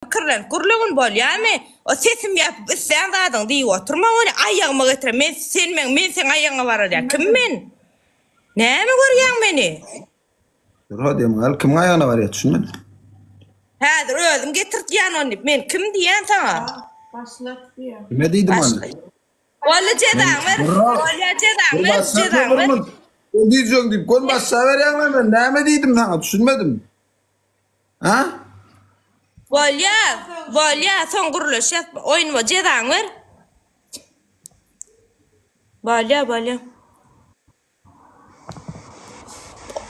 Kırlan kurluğun bolýarmy? O sesim ýapyp sen zadyň diýip oturma onu aýagyma getirem. Men sen aýagyna bararýar. Kim men? Näme görýän meni? Rodem al kim aýagyna barýar düşünmedim. Häzir özüm getirýän onu. Men kim diýän saňa? Başlat diýär. Ne diýdim onu? Bolla jedaň ber. Bolla jedaň ber. Ne diýjek diýip gon bassa berýärmi men? Näme diýdim saňa düşünmedim. Ha? Bolya, son guruluş yap. Oyun mu? Jedaň ber. Bolya.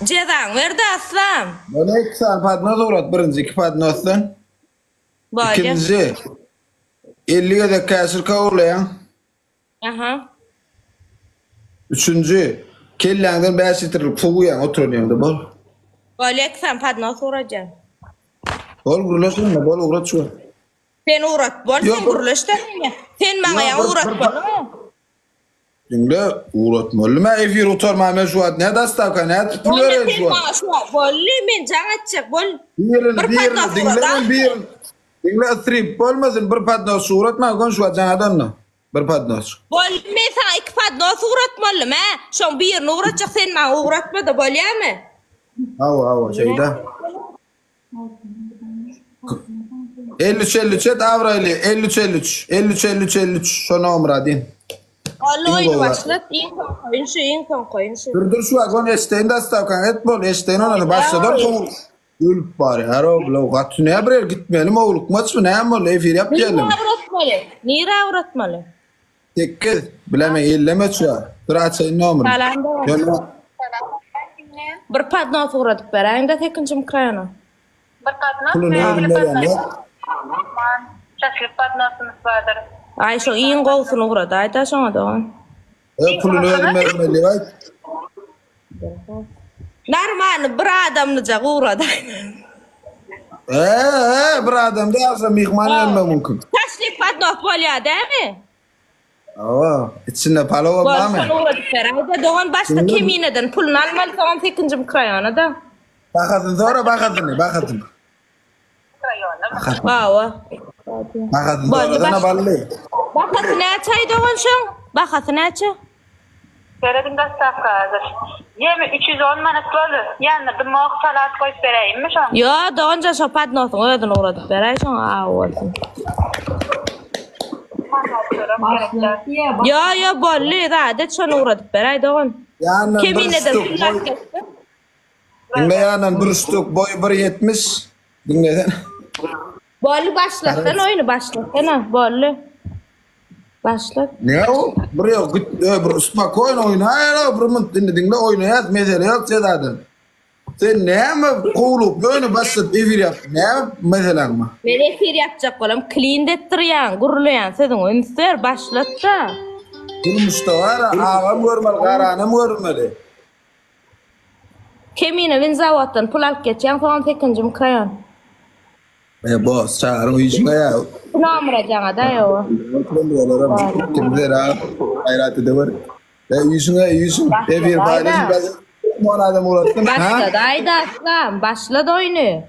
Jedaň ber de aslan. Bana 2 saat padnoz uğrat. Birinci 2 padnozdan. Bolya. İkinci 50'ye de kasır kavurlayan. Aha. Üçüncü kelläňden bäş itirilip soğuyan oturuyordu bol. Bolya sen padnoz uğracan. Bol guruluşun ne bol uğrat şu. Sen uğrat bol sen guruluşda. Sen bana ya uğrat bol. Dinle uğratmalı mı? Efir oturma men şu an ne dastavka ne tutulur şu an. Bolly men jaňatjak bol. Dinle strip olmasın bir padnoz uğratma gon şu an jaňadan. Bir padnoz. Bol men sana 2 padnoz uğratmaly mı? Şoň birini uğratjak sen bana uğratmada bolýarmy? Awa şeyda. 53 avraylı 53 şona umra din. Allah oyunu başlat. İn koyun şu. Dur şu agon esteğin dastavkan et bol esteğin ona başladım. Ülp bari her oğlu gatı ne birer gitmeyelim oğluk maç mı ne yapmalı efir yap diyelim. Nira uğratmalı. Tekkez bileme elleme şu an. Bir açayın ne umru. Bir padnoz uğratıp bereyim de tekincim krayana. Bir kadına Pulu ne bilmeyen yok. şaşırıp padnosumuz vardır. Ay şu iyin golsunu uğradı. Ay da şoňa da. Pulu ne bilmeyen yok. Narmanı bir adamlıca uğradı. Bir adam da alsa mihman gelme mümkün. Taşlık padnoz bolýar değil mi? Ava içinde palova var mı? Golsunu uğratıp bereyim de doğan başta kemineden pulunu almalı tamam tekincim krayana da. Bakadın sonra bakadın. Awa. Bakadın sonra da ne ballı. Bakasın açay doğan şoň. Bakasın açay. Söyledim de stavka hazır. 310 manat boldy. Ýa-ni bir moq salat goýup bereyimmi şoň? Yo, doğanca şu padnosyň öýdün uğradyp berýär şoň bolsun. Yo, bolly rahat şonu uğradyp berýär doğan. Kemineden pullar kesdi. Dinle yanan bir stok boyu 1.70. Dinleden. Bolly başlatdan oyunu başlatsana bolly. Başlat. Ne o? Buraya git bir spakoyn oyna. Hayır bir dinle oynayat mesele yok sedadan. Sen ne mi qulup böyle basıp evir yap. Ne mesela mı? Ben efir yapacak olam. Clean ettirýän, gurulayan senin oyunlar başlat da. Durmuşda var ağam görmeli, qaranım görmeli. Kemine ben zavatdan pul alıp geçýän soňa tekincim krayan. Boss çağırın yüzüne ya. Namra jaňa da yo. Kimler ha? Hayratı da var. Yüzüne evir paylaşım. Mon adam uğrattın ha? Başladı ayda aslan. Başladı oyunu.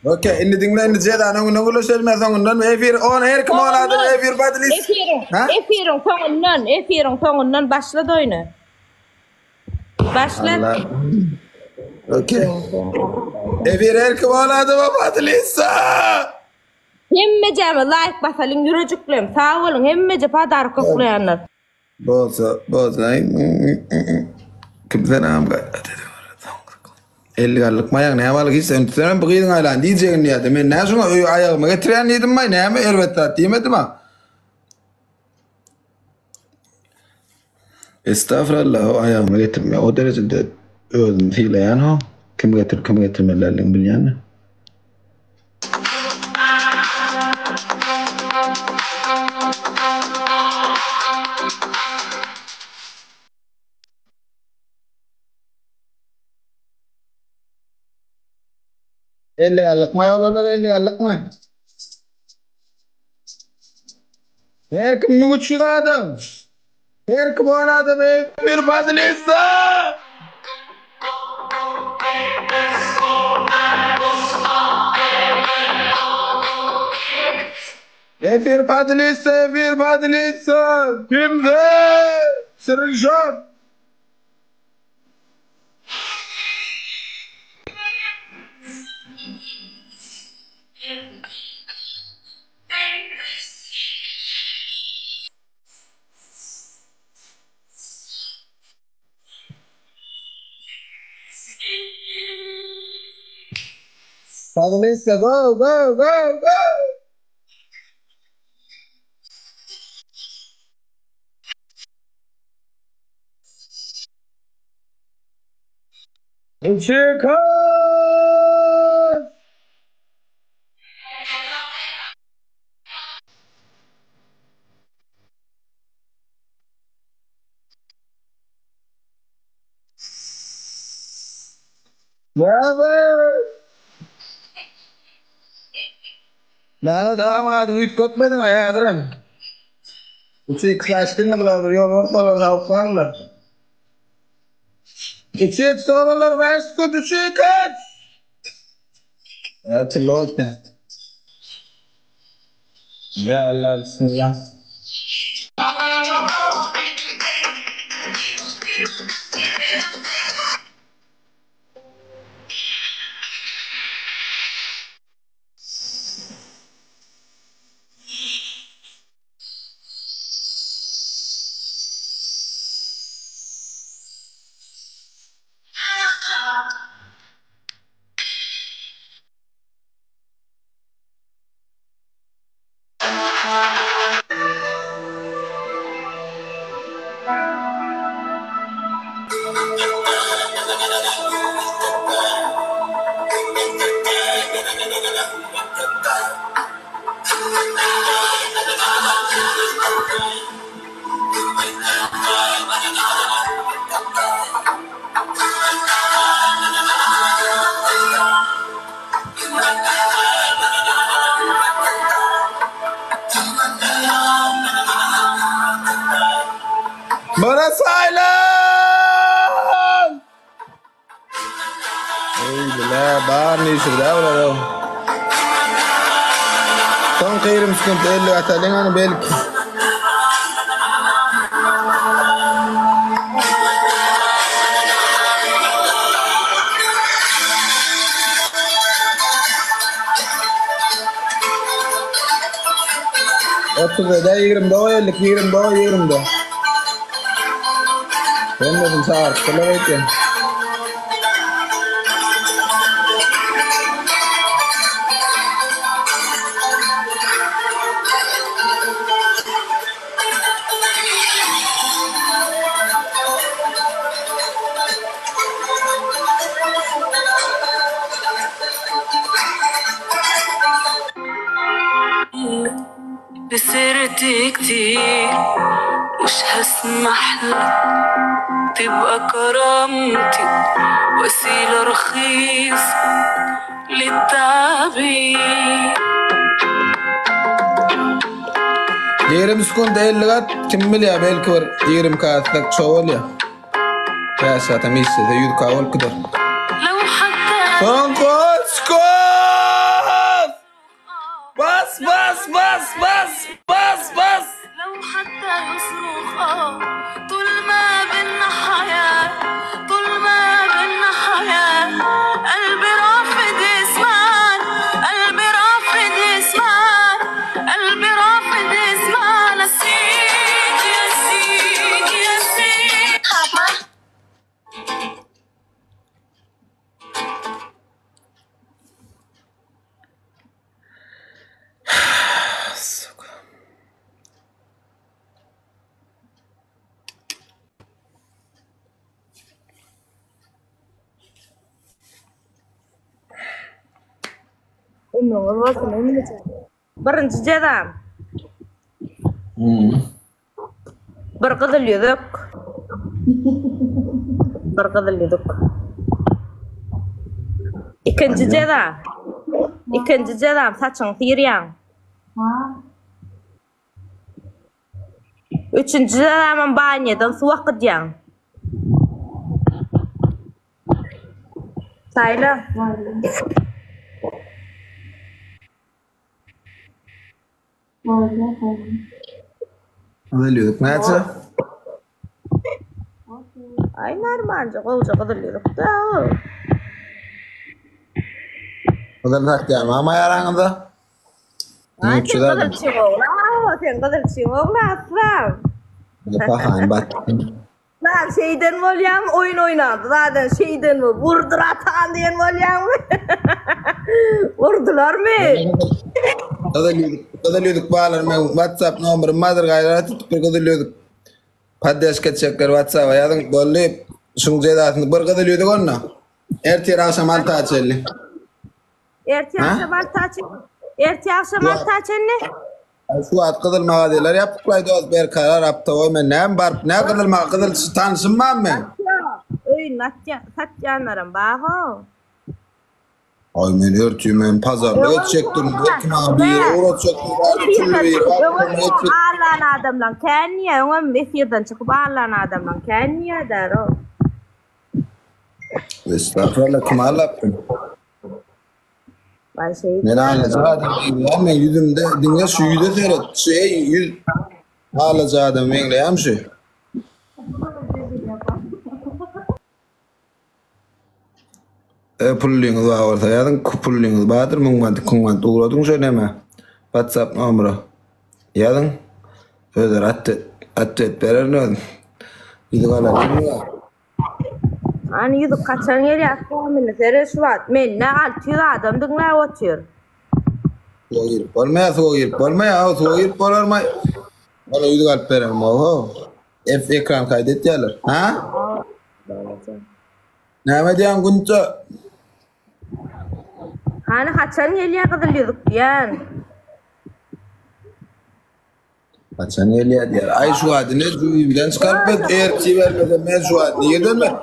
Okey, indi dinle indi zeda ne gülüşmez ondan efir on her kim on adam efir badlis. Efirin soňundan başladı oyunu. Başlat. Okey. Efir her kim on adam badlis. Hemmece like basalım yürücüklüm. Sağ olun hemmece padar koklayanlar. Boza. Kimsen am gayret. 50 gallyk maýaň näme hiç sen bugün aýlan diýjegin ýa-da men näşoňa aýagyma getirýän edim mi näme elbetde diýmedim ha. Estağfurullah aýagyma getirme o derejede özüm hileýän ha. Kim getirmelerliň bilýänmi? Elli gallyk maý olanlar 50 gallyk maý. Her kim uçuyor adam? Her kim on adam bir badlisa. Efir padilisi. Kimde? Sırıcan. Padilisi, go, go, go, go. Çıkar. Bravo. Nah, dah mah duit kot mana ya terang. Uci kelasnya nggak berapa orang kalau ngapa lah. Uci soalnya mas kok uci kan? Ya celotnya. Ya Allah, Bismillah. Berasailan. Gila, barney sudah udah. Son kayırım sıkıntı elli atalım hani belki. Otur da 20 ellik 20 Olmadım sağ ol. Kolay gelsin. بسرتي كتير مش هسمح لك تبقى كرامتي وسيلة رخيصة للتعبير. Yerim skon değilliğat kimmil ya belki var. Yerim kağıtlık çoğul ya. Ya satam iyisi de yürü kağol kıdır. لو حتى Son kol skol! Bas bas bas bas bas bas! لو حتى يصرخ طول ما بينا حياة طول ما بينا حياة قلبي رافض يسمعك قلبي رافض يسمعك قلبي رافض يسمعك نسيك يا سيك يا سيك. إنه والله إنه برن جدا برقد اللي ذك برقد اللي ذك إكن جدا saçın tiriyan. Üçüncü zaman banyadan su akıtyan. Sayla. Kıdılıyorduk. Neyse? Ay normalce kolca kıdırlıyorduk da. Kıdılsak ya ama yaranında. Ay Ne sen kıdırçın oğlan. Sen kıdırçın oğlan aslan. Bakayım bak. Lan şeyden volyam oyun oynadı. Zaten şeyden mi? Vurdur atan diyen volyam mı? Vurdular mı? Kıdılıyorduk bağlar. Ben WhatsApp numarım madır gayrı tutup kıdılıyorduk. Paddeşke çeker WhatsApp'a yazın. Böyle şun cedasını bir kıdılıyorduk onunla. Ertir akşam 6 açelli. Erti akşam altaçın. Erti akşam altaçın ne? Şu at kıdılmağa diyorlar. Yaptıklaydı o bir karar yaptı. O men ne var? Ne kıdılmağa? Kıdıl tanışınmam mı? Öy satyanlarım baho. Ay men örtüyüm men pazarda geçecektim. Erkim abi uğraşacaktım. Ağırlayan adamla Kenya. Ona mesirden çıkıp ağırlayan adamla Kenya der o. Estağfurullah kim ağırlattın? Ben şey... Ne ağlayacağı adam ben yüzümde dinle şu yüzde seyret. Yüz ağlayacağı adam ben şey. Pulling'u var orada. Yadın pulling'u vardır. Mungmandı uğradın söyleme. WhatsApp numarı. Yadın. Öder atlet verir ne oldu? Yüzü kalan kim var? Hani yüzü kaçan yer yapmamını sereş var. Men ne altıyor adam dinle otuyor. Soğuyup olmaya. Olmaya. Bana yüzü kalp verelim. Oho. Ekran kaydet yerler. Ha? Ne diyen Gunca? Hani kaçan yer kıdırlıyorduk diyen. Kaçan yer diyor. Ay şu adı ne? Bilen çıkartmaz. Eğer ki vermeden ben şu adı. Niye dönme?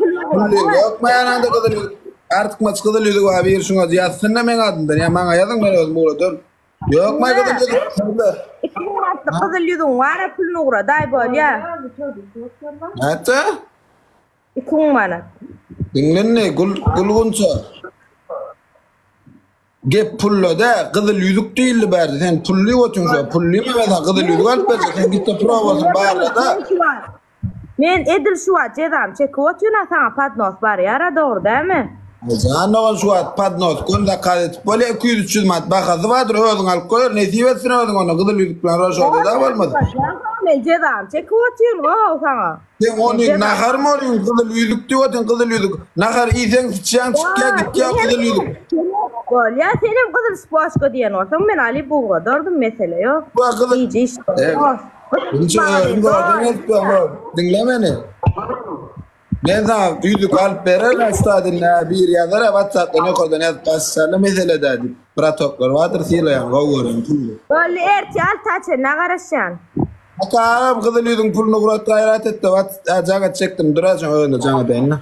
Yok mu yanında kıdırlıyorduk? Artık maç kıdırlıyorduk abi. Yer şuna yazsın da ben adımdan. Ya bana yazın ben oğlum burada dön. Yok mu kıdırlıyorduk? İki muratlı kıdırlıyordun var ya pulunu uğra. Day bol ya. Hatta? İki murat. Dinlen ne? Gulgunça. Gep pullo da kızıl yüzük değildi berdi. Sen pulluyu otun şu. Pulluyu mu mesela kızıl yüzük alıp berdi. Sen git de provasın bağırla da. Men edil şu at cedam. Çek otuna sana padnos var ya. Doğru değil mi? Canım şu at padnos. Kunda kadet. Böyle 200-300 mat bakası vardır. Öğüdün alıp koyur. Nesip etsin öğüdün onu. Kızıl yüzükle roşoğda da varmadı. Men cedam. Çek otun o sana. Sen onu nakar mı oluyorsun? Kızıl yüzük diyorsun kızıl yüzük. Nakar iyisen sıçan çıkya git ya kızıl yüzük. Gol ya senin kızıl spoşko diyen olsam ben Ali Buğra dördüm mesele yok. Bu akıllı. İyice işte. Dinle beni. Ne zaman yüzük alıp verirler stadinle bir yazara WhatsApp'ta ne koydan yaz basarla mesele dedi. Protokol vardır sile yani kovuyorum. Böyle erti al taçı ne karışan? Hatta kızıl yüzün pulunu kurat gayret etti. Cagat çektim duracağım öyle canı benimle.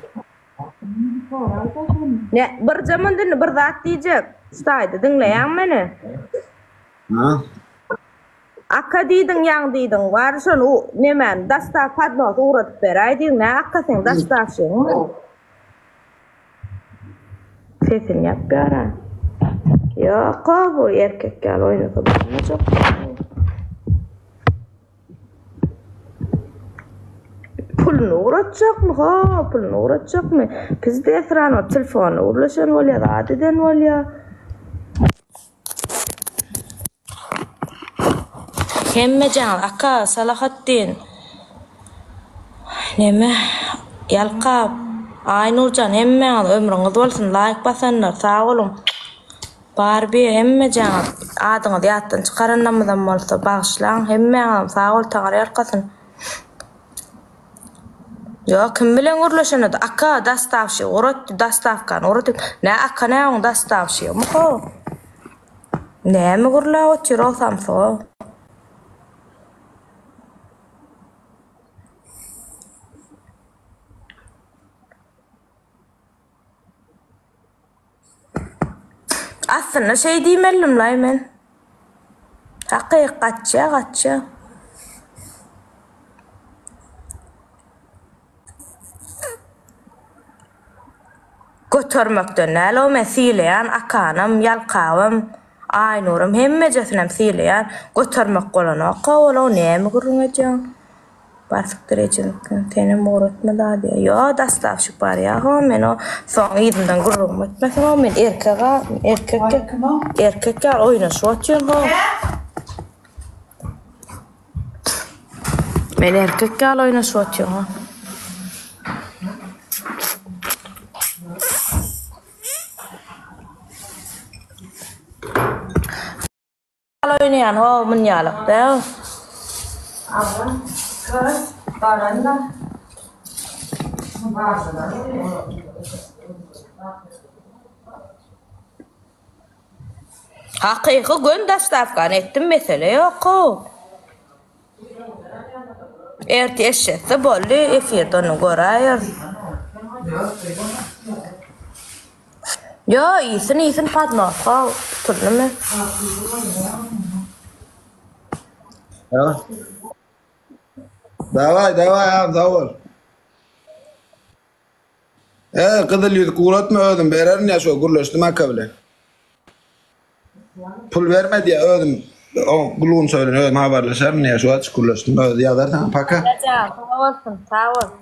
Ne bir zaman dinle bir zat diyecek. İşte dinleyen beni. Ha? Akka diydin yan diydin var şun o ne men dasta padnos uğratıp beray diydin ne akka sen dasta şey. Sesin yap bir ara. Yok bu erkek gel oynadı. Ne çok. Pulunu uğratacak mı? Ha pulunu uğratacak mı? Biz de efran o telefonu uğraşan ol ya radiden ol ya. Hemmecan aka Salahattin. Neme Yalqab Aynurcan hemme ömrüňiz bolsun laýyk basanlar sağ olun. Barbie hemmecan adyňyzy ýatdan çykarannamydan bolsa bagşlaň hemme sağ ol taňar ýarkasyn. Yo kim bilen urlaşanady aka dastavşy uratdy dastavkan uratdy ne aka näň dastavşy mo näme gurla otyr olsam so. Aslında şey diýmelim lay men. Hakykatça. Götürmekden näle o meseleýän akanam, ýalkawam, Aynurum hemmejesinem sileýär. Götermek bolana gowala näme gurrunajak? Basıktır için tenim uğratma da diye. Yo dastavşık bar ya. Ha men o son ýylydan gurrunma etmesem o men erkekler oynaşyp otýan ha. Men erkekler oynaşyp otýan ha. Oynayan ha men ýalykda. Hakyky gün dastavkan etdim mesele ýok. Erti eşetse bolly efirde onu göräýär. Yo, isin padma. Ha, turnumy. Ja. Davay abi davul. Kızıl yüzü kuğulatma ödüm. Bererin ya şu gurlaştım akabile. Pul vermedi ya ödüm. O gulun söylen ödüm haberleşerim ya şu aç gurlaştım ödüm. Ya dersen paka. Sağ olsun.